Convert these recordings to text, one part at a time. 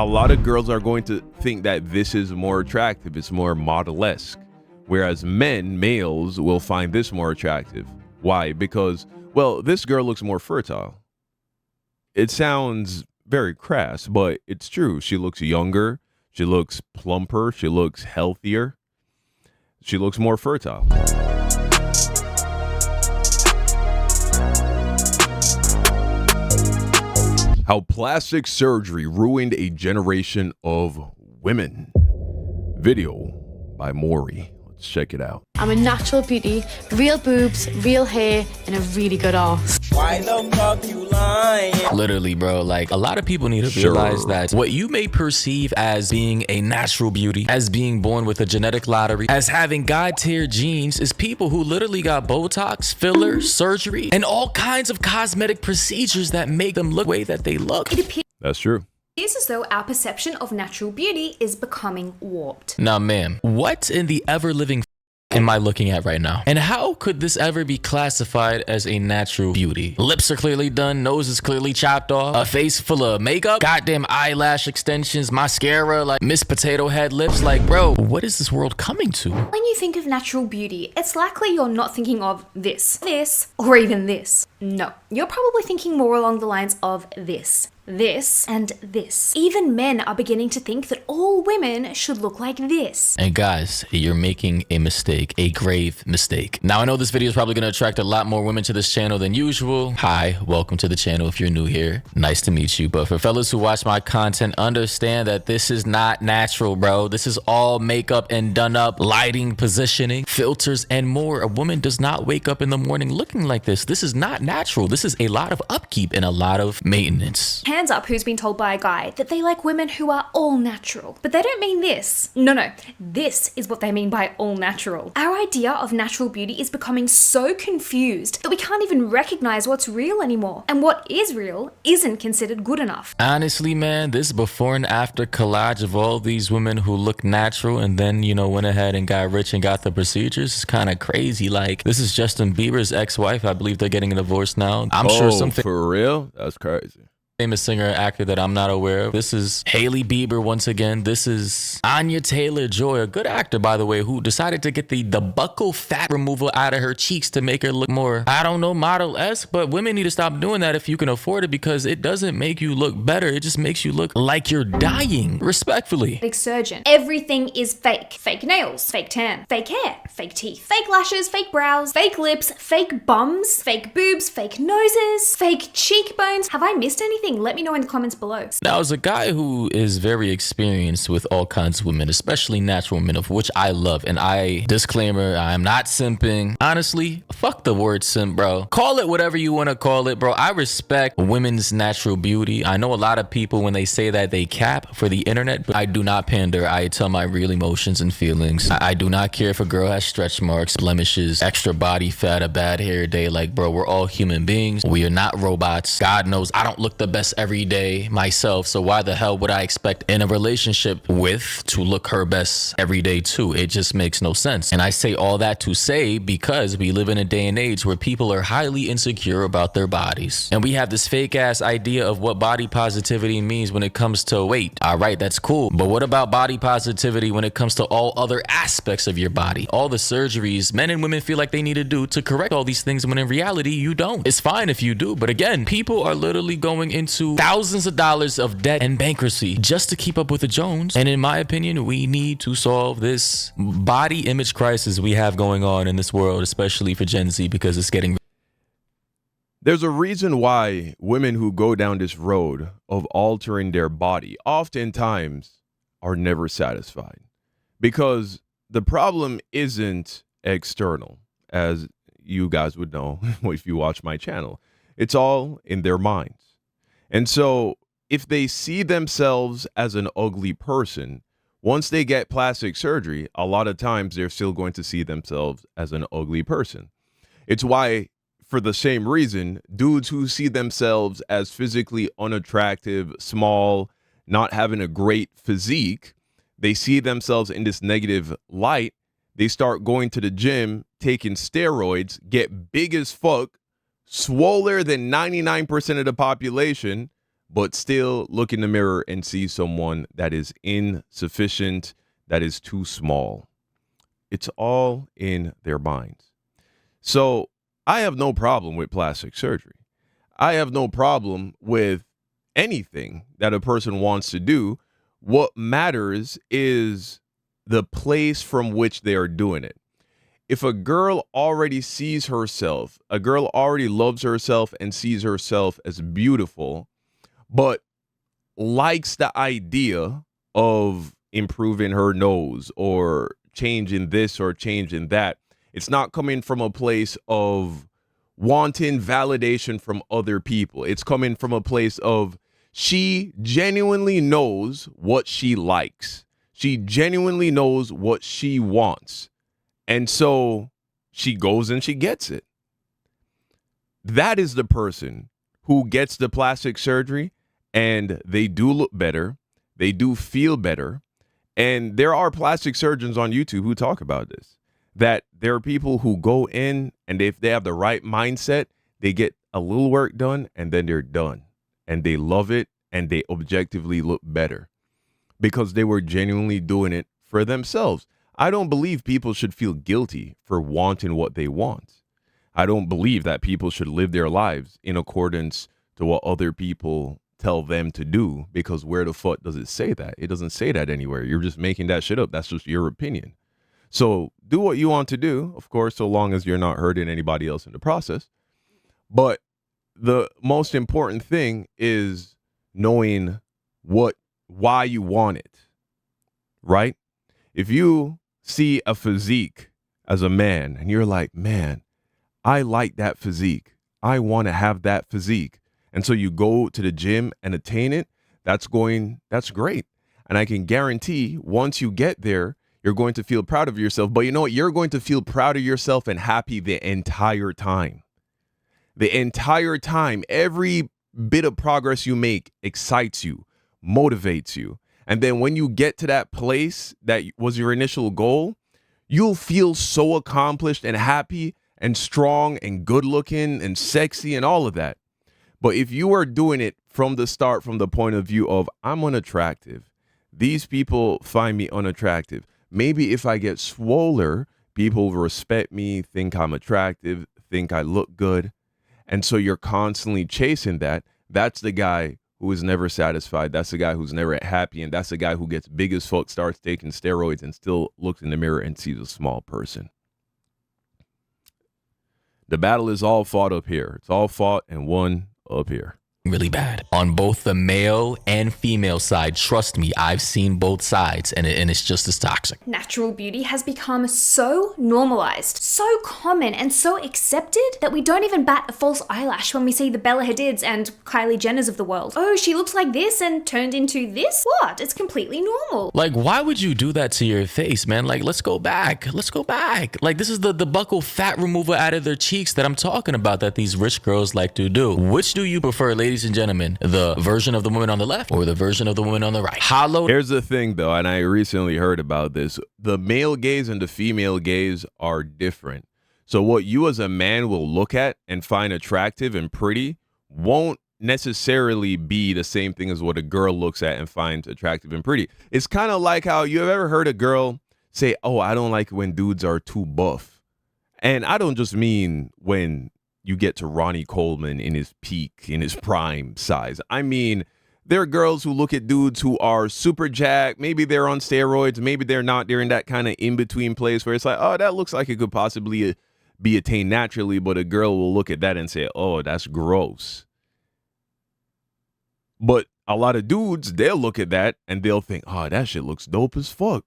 a lot of girls are going to think that this is more attractive. It's more model-esque. Whereas males will find this more attractive. Why? Because, well, this girl looks more fertile. It sounds very crass, but it's true. She looks younger. She looks plumper. She looks healthier. She looks more fertile. How plastic surgery ruined a generation of women. Video by Mori. Let's check it out. I'm a natural beauty, real boobs, real hair, and a really good arse. Why the fuck you lying? Literally, bro, like a lot of people need to realize that what you may perceive as being a natural beauty, as being born with a genetic lottery, as having God-tier genes, is people who literally got Botox, fillers, surgery, and all kinds of cosmetic procedures that make them look the way that they look. That's true. It's as though our perception of natural beauty is becoming warped. Now, ma'am, what in the ever-living am I looking at right now? And how could this ever be classified as a natural beauty? Lips are clearly done, nose is clearly chopped off, a face full of makeup, goddamn eyelash extensions, mascara, like Miss Potato Head lips. Like, bro, what is this world coming to? When you think of natural beauty, it's likely you're not thinking of this, or even this. No, you're probably thinking more along the lines of this, and this. Even men are beginning to think that all women should look like this. And guys, you're making a mistake, a grave mistake. Now, I know this video is probably going to attract a lot more women to this channel than usual. Hi, welcome to the channel if you're new here. Nice to meet you. But for fellas who watch my content, understand that this is not natural, bro. This is all makeup and done up, lighting, positioning, filters, and more. A woman does not wake up in the morning looking like this. This is not natural. This is a lot of upkeep and a lot of maintenance. Hands up who's been told by a guy that they like women who are all natural. But they don't mean this. No, this is what they mean by all natural. Our idea of natural beauty is becoming so confused that we can't even recognize what's real anymore. And what is real isn't considered good enough. Honestly, man, this before and after collage of all these women who look natural and then, you know, went ahead and got rich and got the procedures is kind of crazy. Like, this is Justin Bieber's ex-wife. I believe they're getting a divorce now. I'm sure something. For real? That's crazy. Famous singer or actor that I'm not aware of. This is Hailey Bieber once again. This is Anya Taylor-Joy, a good actor, by the way, who decided to get the buccal fat removal out of her cheeks to make her look more, I don't know, model-esque, but women need to stop doing that if you can afford it, because it doesn't make you look better. It just makes you look like you're dying, respectfully. Big surgeon. Everything is fake. Fake nails, fake tan, fake hair, fake teeth, fake lashes, fake brows, fake lips, fake bums, fake boobs, fake noses, fake cheekbones. Have I missed anything? Let me know in the comments below. Now, as a guy who is very experienced with all kinds of women, especially natural women, of which I love, and disclaimer, I am not simping. Honestly, fuck the word simp, bro. Call it whatever you want to call it, bro. I respect women's natural beauty. I know a lot of people, when they say that, they cap for the internet, but I do not pander. I tell my real emotions and feelings. I do not care if a girl has stretch marks, blemishes, extra body fat, a bad hair day. Like, bro, we're all human beings. We are not robots. God knows I don't look the best every day myself, so why the hell would I expect in a relationship with to look her best every day too? It just makes no sense. And I say all that to say because we live in a day and age where people are highly insecure about their bodies, and we have this fake ass idea of what body positivity means when it comes to weight. All right, that's cool, but what about body positivity when it comes to all other aspects of your body, all the surgeries men and women feel like they need to do to correct all these things, when in reality you don't? It's fine if you do, but again, people are literally going into thousands of dollars of debt and bankruptcy just to keep up with the Jones. And in my opinion, we need to solve this body image crisis we have going on in this world, especially for Gen Z, because it's getting... There's a reason why women who go down this road of altering their body oftentimes are never satisfied, because the problem isn't external, as you guys would know if you watch my channel. It's all in their minds. And so if they see themselves as an ugly person, once they get plastic surgery, a lot of times they're still going to see themselves as an ugly person. It's why, for the same reason, dudes who see themselves as physically unattractive, small, not having a great physique, they see themselves in this negative light. They start going to the gym, taking steroids, get big as fuck, swoller than 99% of the population, but still look in the mirror and see someone that is insufficient, that is too small. It's all in their minds. So I have no problem with plastic surgery. I have no problem with anything that a person wants to do. What matters is the place from which they are doing it. If a girl already sees herself, a girl already loves herself and sees herself as beautiful, but likes the idea of improving her nose or changing this or changing that, it's not coming from a place of wanting validation from other people. It's coming from a place of she genuinely knows what she likes. She genuinely knows what she wants. And so she goes and she gets it. That is the person who gets the plastic surgery, and they do look better. They do feel better. And there are plastic surgeons on YouTube who talk about this, that there are people who go in, and if they have the right mindset, they get a little work done and then they're done. And they love it and they objectively look better because they were genuinely doing it for themselves. I don't believe people should feel guilty for wanting what they want. I don't believe that people should live their lives in accordance to what other people tell them to do, because where the fuck does it say that? It doesn't say that anywhere. You're just making that shit up. That's just your opinion. So do what you want to do, of course, so long as you're not hurting anybody else in the process. But the most important thing is knowing why you want it, right? If you see a physique as a man and you're like, man, I like that physique. I want to have that physique. And so you go to the gym and attain it. That's great. And I can guarantee once you get there, you're going to feel proud of yourself. But you know what? You're going to feel proud of yourself and happy the entire time. The entire time, every bit of progress you make excites you, motivates you. And then when you get to that place that was your initial goal, you'll feel so accomplished and happy and strong and good looking and sexy and all of that. But if you are doing it from the start, from the point of view of I'm unattractive, these people find me unattractive. Maybe if I get swoller, people will respect me, think I'm attractive, think I look good. And so you're constantly chasing that. That's the guy who is never satisfied. That's the guy who's never happy. And that's the guy who gets big as fuck, starts taking steroids, and still looks in the mirror and sees a small person. The battle is all fought up here. It's all fought and won up here. Really bad on both the male and female side. Trust me, I've seen both sides, and it's just as toxic. Natural beauty has become so normalized, so common, and so accepted that we don't even bat a false eyelash when we see the Bella Hadids and Kylie Jenners of the world. Oh, she looks like this and turned into this? What? It's completely normal. Like, why would you do that to your face, man? Like, let's go back. Let's go back. Like, this is the buccal fat removal out of their cheeks that I'm talking about that these rich girls like to do. Which do you prefer, ladies and gentlemen? The version of the woman on the left or the version of the woman on the right? Hollow. Here's the thing, though, and I recently heard about this. The male gaze and the female gaze are different. So what you as a man will look at and find attractive and pretty won't necessarily be the same thing as what a girl looks at and finds attractive and pretty. It's kind of like how you have ever heard a girl say, oh, I don't like when dudes are too buff. And I don't just mean when you get to Ronnie Coleman in his peak, in his prime size. I mean, there are girls who look at dudes who are super jacked. Maybe they're on steroids. Maybe they're not. They're in that kind of in-between place where it's like, oh, that looks like it could possibly be attained naturally. But a girl will look at that and say, oh, that's gross. But a lot of dudes, they'll look at that and they'll think, oh, that shit looks dope as fuck.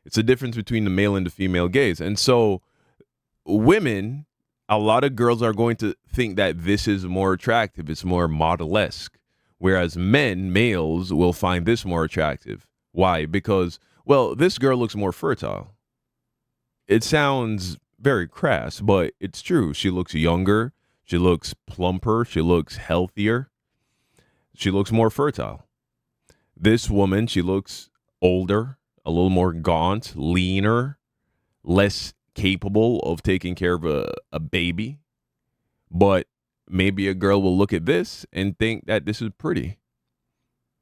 It's a difference between the male and the female gaze. And so women, a lot of girls are going to think that this is more attractive. It's more model-esque. Whereas males will find this more attractive. Why? Because, well, this girl looks more fertile. It sounds very crass, but it's true. She looks younger. She looks plumper. She looks healthier. She looks more fertile. This woman, she looks older, a little more gaunt, leaner, less capable of taking care of a baby. But maybe a girl will look at this and think that this is pretty.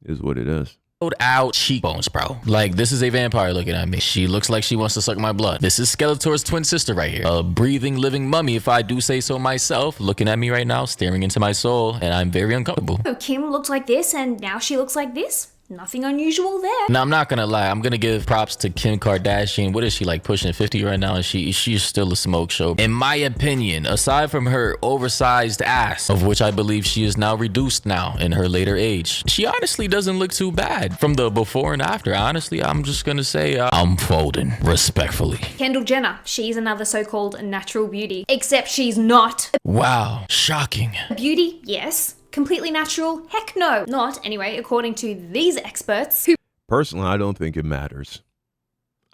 Is what it is. Out cheekbones, bro. Like, this is a vampire looking at me. She looks like she wants to suck my blood. This is Skeletor's twin sister right here. A breathing, living mummy, if I do say so myself, looking at me right now, staring into my soul, and I'm very uncomfortable. So Kim looked like this and now she looks like this? Nothing unusual there. Now, I'm not gonna lie. I'm gonna give props to Kim Kardashian. What is she, like, pushing 50 right now? And she's still a smoke show. In my opinion, aside from her oversized ass, of which I believe she is now reduced now in her later age, she honestly doesn't look too bad from the before and after. Honestly, I'm just gonna say I'm folding respectfully. Kendall Jenner, she's another so-called natural beauty, except she's not. Wow, shocking. Beauty, yes. Completely natural? Heck no. Not, anyway, according to these experts who Personally, I don't think it matters.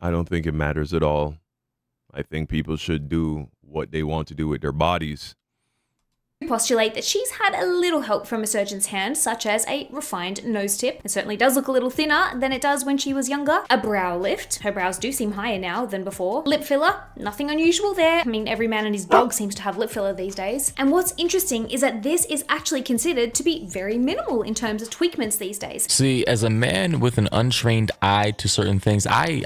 I don't think it matters at all. I think people should do what they want to do with their bodies. postulate that she's had a little help from a surgeon's hand, such as a refined nose tip. It certainly does look a little thinner than it does when she was younger. A brow lift. Her brows do seem higher now than before. Lip filler. Nothing unusual there. I mean, every man and his dog seems to have lip filler these days. And what's interesting is that this is actually considered to be very minimal in terms of tweakments these days. See, as a man with an untrained eye to certain things, I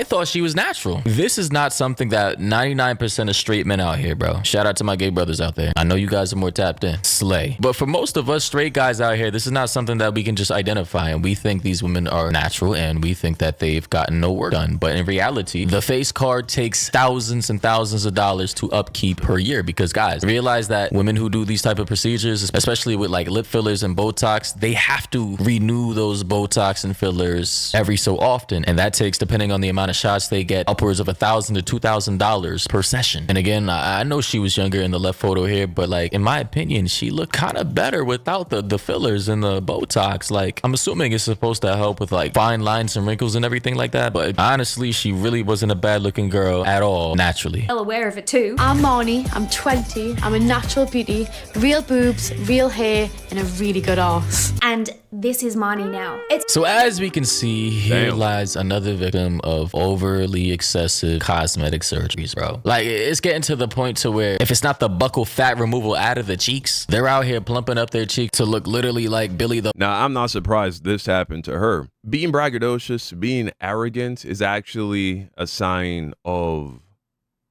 thought she was natural. This is not something that 99% of straight men out here, bro. Shout out to my gay brothers out there. I know you guys are more tapped in. Slay. But for most of us straight guys out here, this is not something that we can just identify, and we think these women are natural and we think that they've gotten no work done. But in reality, the face card takes thousands and thousands of dollars to upkeep per year, because guys, realize that women who do these type of procedures, especially with like lip fillers and Botox, they have to renew those Botox and fillers every so often, and that takes, depending on the amount of shots they get, upwards of $1,000 to $2,000 per session. And again, I know she was younger in the left photo here, but like in my opinion, she looked kind of better without the fillers and the Botox. Like, I'm assuming it's supposed to help with like fine lines and wrinkles and everything like that, but honestly, she really wasn't a bad looking girl at all, naturally. Well aware of it too. I'm Moni, I'm 20, I'm a natural beauty, real boobs, real hair, and a really good arse. And this is Marnie now. It's So as we can see, here Damn. lies another victim of overly excessive cosmetic surgeries, bro. Like, it's getting to the point to where if it's not the buccal fat removal out of the cheeks, they're out here plumping up their cheek to look literally like Billy the... Now, I'm not surprised this happened to her. Being braggadocious, being arrogant is actually a sign of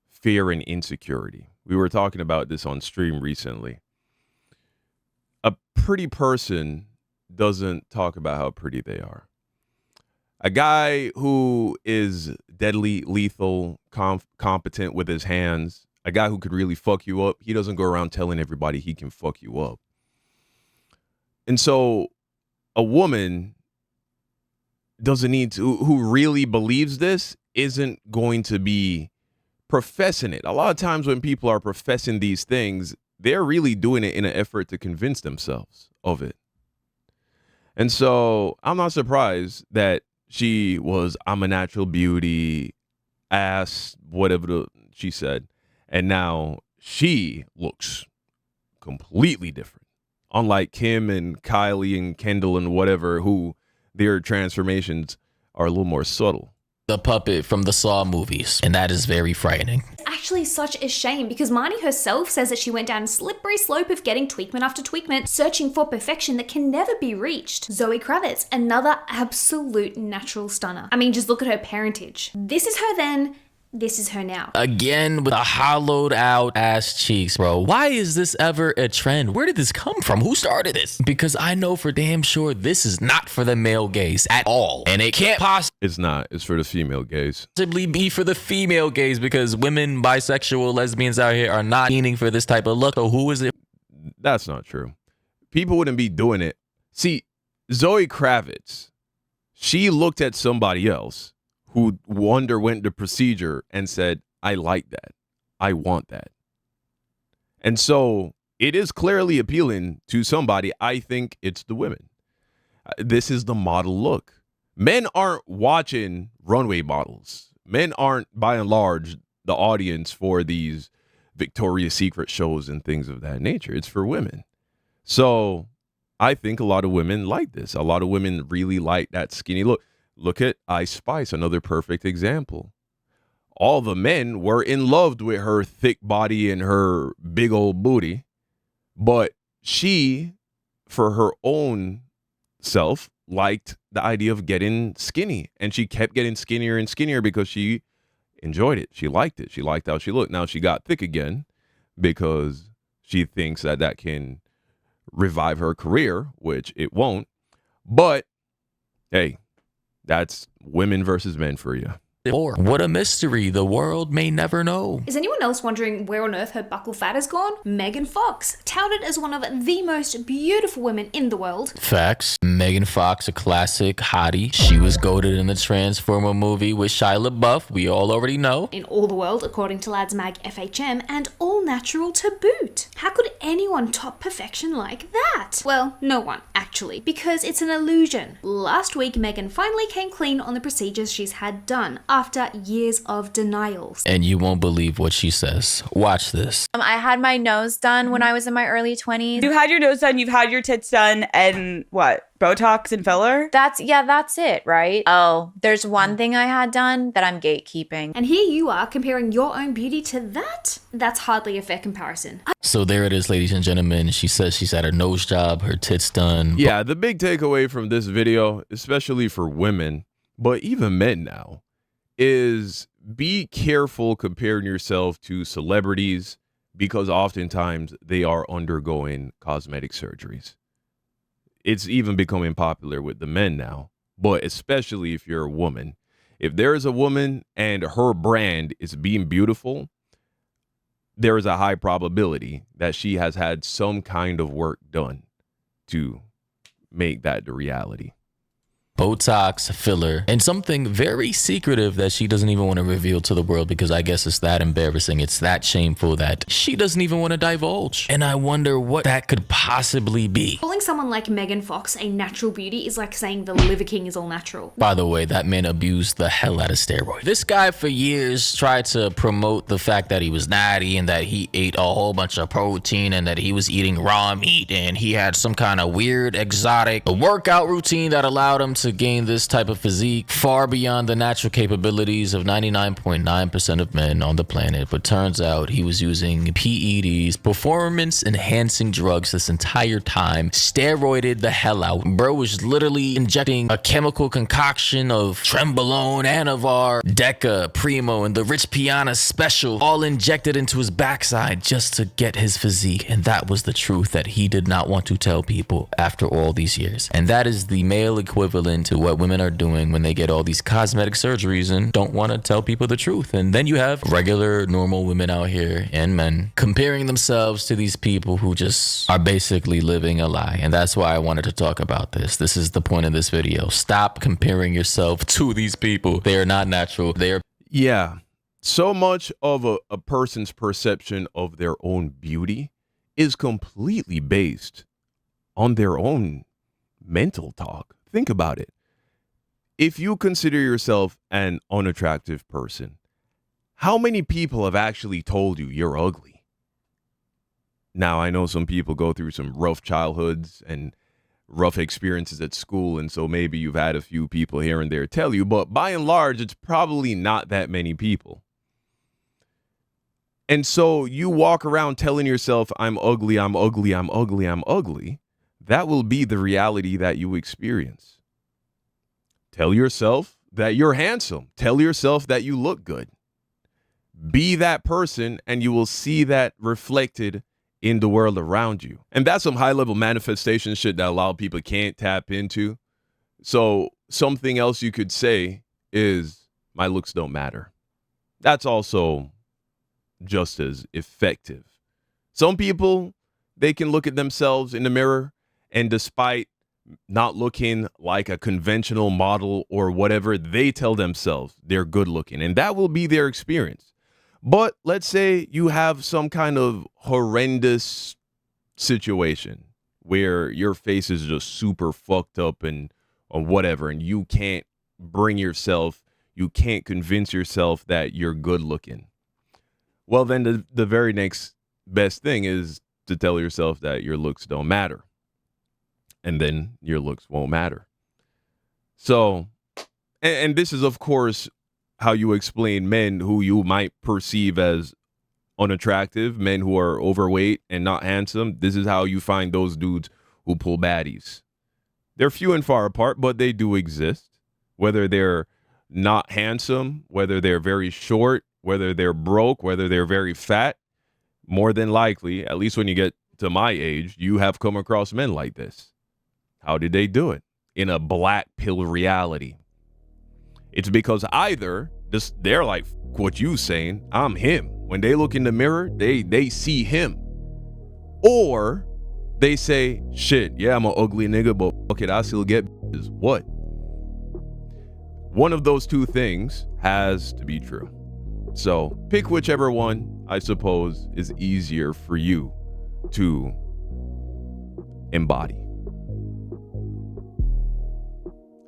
fear and insecurity. We were talking about this on stream recently. A pretty person doesn't talk about how pretty they are. A guy who is deadly, lethal, competent with his hands, a guy who could really fuck you up, he doesn't go around telling everybody he can fuck you up. And so a woman doesn't need to, who really believes this, isn't going to be professing it. A lot of times when people are professing these things, they're really doing it in an effort to convince themselves of it. And so I'm not surprised that she was, I'm a natural beauty, ass, whatever she said. And now she looks completely different. Unlike Kim and Kylie and Kendall and whatever, who their transformations are a little more subtle. The puppet from the Saw movies, and that is very frightening. actually such a shame because Marnie herself says that she went down a slippery slope of getting tweakment after tweakment, searching for perfection that can never be reached. Zoe Kravitz, another absolute natural stunner. I mean, just look at her parentage. This is her then. This is her now. Again, with the hollowed out ass cheeks, bro. Why is this ever a trend? Where did this come from? Who started this? Because I know for damn sure this is not for the male gaze at all. And it can't It's not. It's for the female gaze. possibly be for the female gaze because women, bisexual, lesbians out here are not fiending for this type of look. So who is it? That's not true. People wouldn't be doing it. See, Zoe Kravitz, she looked at somebody else who underwent the procedure and said, I like that. I want that. And so it is clearly appealing to somebody. I think it's the women. This is the model look. Men aren't watching runway models. Men aren't, by and large, the audience for these Victoria's Secret shows and things of that nature. It's for women. So I think a lot of women like this. A lot of women really like that skinny look. Look at Ice Spice, another perfect example. All the men were in love with her thick body and her big old booty, but she, for her own self, liked the idea of getting skinny, and she kept getting skinnier and skinnier because she enjoyed it. She liked it. She liked how she looked. Now she got thick again because she thinks that that can revive her career, which it won't. But hey, that's women versus men for you. Or what a mystery the world may never know. Is anyone else wondering where on earth her buccal fat has gone? Megan Fox, touted as one of the most beautiful women in the world. Facts. Megan Fox, a classic hottie. She was goated in the Transformer movie with Shia LaBeouf. We all already know. In all the world, according to Lads Mag FHM, and all natural to boot. How could anyone top perfection like that? Well, no one, actually, because it's an illusion. Last week, Megan finally came clean on the procedures she's had done after years of denials. And you won't believe what she says. Watch this. I had my nose done when I was in my early 20s. You had your nose done, you've had your tits done, and what? Botox and filler? That's it, right? Oh, there's one thing I had done that I'm gatekeeping. And here you are comparing your own beauty to that? That's hardly a fair comparison. So there it is, ladies and gentlemen. She says she's had her nose job, her tits done. Yeah, the big takeaway from this video, especially for women, but even men now, is be careful comparing yourself to celebrities because oftentimes they are undergoing cosmetic surgeries. It's even becoming popular with the men now, but especially if you're a woman. If there is a woman and her brand is being beautiful, there is a high probability that she has had some kind of work done to make that the reality. Botox, filler, and something very secretive that she doesn't even want to reveal to the world because I guess it's that embarrassing, it's that shameful that she doesn't even want to divulge. And I wonder what that could possibly be. Calling someone like Megan Fox a natural beauty is like saying the Liver King is all natural. By the way, that man abused the hell out of steroids. This guy for years tried to promote the fact that he was natty and that he ate a whole bunch of protein and that he was eating raw meat and he had some kind of weird exotic workout routine that allowed him to gain this type of physique far beyond the natural capabilities of 99.9% of men on the planet. But turns out he was using PEDs, performance enhancing drugs, this entire time, steroided the hell out. Bro was literally injecting a chemical concoction of Trenbolone, Anavar, Deca, Primo, and the Rich Piana Special, all injected into his backside just to get his physique. And that was the truth that he did not want to tell people after all these years. And that is the male equivalent to what women are doing when they get all these cosmetic surgeries and don't want to tell people the truth. And then you have regular, normal women out here and men comparing themselves to these people who just are basically living a lie. And that's why I wanted to talk about this. This is the point of this video. Stop comparing yourself to these people. They are not natural. They are. Yeah. So much of a person's perception of their own beauty is completely based on their own mental talk. Think about it. If you consider yourself an unattractive person, how many people have actually told you you're ugly? Now, I know some people go through some rough childhoods and rough experiences at school, and so maybe you've had a few people here and there tell you, but by and large, it's probably not that many people. And so you walk around telling yourself, I'm ugly, I'm ugly, I'm ugly, I'm ugly. That will be the reality that you experience. Tell yourself that you're handsome. Tell yourself that you look good. Be that person and you will see that reflected in the world around you. And that's some high-level manifestation shit that a lot of people can't tap into. So something else you could say is, my looks don't matter. That's also just as effective. Some people, they can look at themselves in the mirror and despite not looking like a conventional model or whatever, they tell themselves they're good looking, and that will be their experience. But let's say you have some kind of horrendous situation where your face is just super fucked up and or whatever, and you can't you can't convince yourself that you're good looking. Well, then the very next best thing is to tell yourself that your looks don't matter. And then your looks won't matter. So, and this is, of course, how you explain men who you might perceive as unattractive, men who are overweight and not handsome. This is how you find those dudes who pull baddies. They're few and far apart, but they do exist. Whether they're not handsome, whether they're very short, whether they're broke, whether they're very fat, more than likely, at least when you get to my age, you have come across men like this. How did they do it? In a black pill reality. It's because either they're like, what you saying, I'm him. When they look in the mirror, they see him. Or they say, shit, yeah, I'm an ugly nigga, but fuck it, I still get bitches. What? One of those two things has to be true. So pick whichever one, I suppose, is easier for you to embody.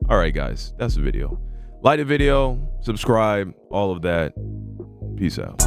All right, guys, that's the video. Like the video, subscribe, all of that. Peace out.